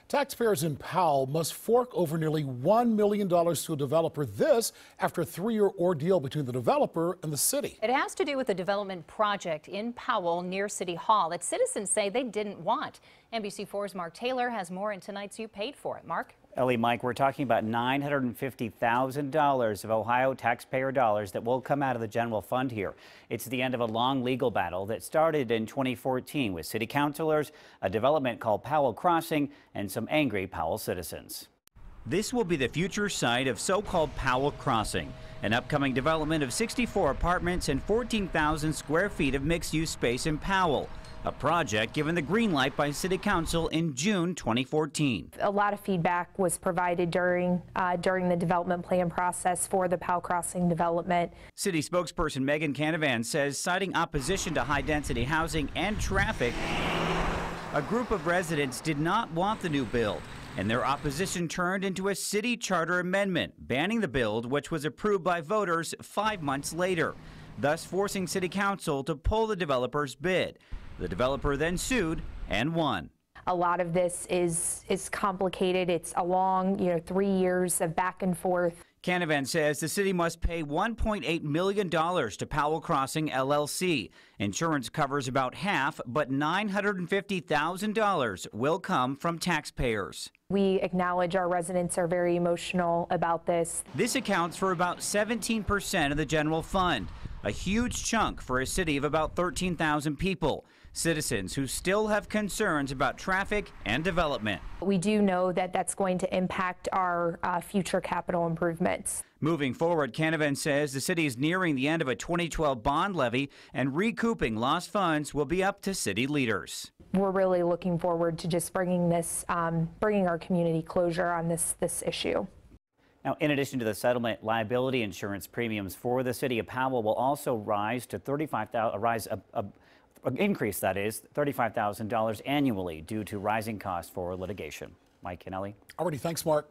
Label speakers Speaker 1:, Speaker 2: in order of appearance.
Speaker 1: Taxpayers in Powell must fork over nearly $1 million to a developer. This after a 3-year ordeal between the developer and the city.
Speaker 2: It has to do with a development project in Powell near City Hall that citizens say they didn't want. NBC4's Mark Taylor has more in tonight's You Paid For It. Mark?
Speaker 3: Ellie, Mike, we're talking about $950,000 of Ohio taxpayer dollars that will come out of the general fund here. It's the end of a long legal battle that started in 2014 with city councilors, a development called Powell Crossing, and some angry Powell citizens. This will be the future site of so-called Powell Crossing, an upcoming development of 64 apartments and 14,000 square feet of mixed-use space in Powell. A project given the green light by City Council in June 2014.
Speaker 4: A lot of feedback was provided during the development plan process for the Powell Crossing development.
Speaker 3: City spokesperson Megan Canavan says, citing opposition to high-density housing and traffic, a group of residents did not want the new build, and their opposition turned into a city charter amendment banning the build, which was approved by voters 5 months later, thus forcing City Council to pull the developer's bid. The developer then sued and won.
Speaker 4: A lot of this is complicated. It's a long, 3 years of back and forth.
Speaker 3: Canavan says the city must pay $1.8 million to Powell Crossing LLC. Insurance covers about half, but $950,000 will come from taxpayers.
Speaker 4: We acknowledge our residents are very emotional about this.
Speaker 3: This accounts for about 17% of the general fund, a huge chunk for a city of about 13,000 people. Citizens who still have concerns about traffic and development.
Speaker 4: We do know that that's going to impact our future capital improvements.
Speaker 3: Moving forward, Canavan says the city is nearing the end of a 2012 bond levy, and recouping lost funds will be up to city leaders.
Speaker 4: We're really looking forward to just bringing our community closure on this issue.
Speaker 3: Now, in addition to the settlement, liability insurance premiums for the city of Powell will also rise to increase, that is, $35,000 annually due to rising costs for litigation. Mike and Ellie.
Speaker 1: Alrighty, thanks, Mark.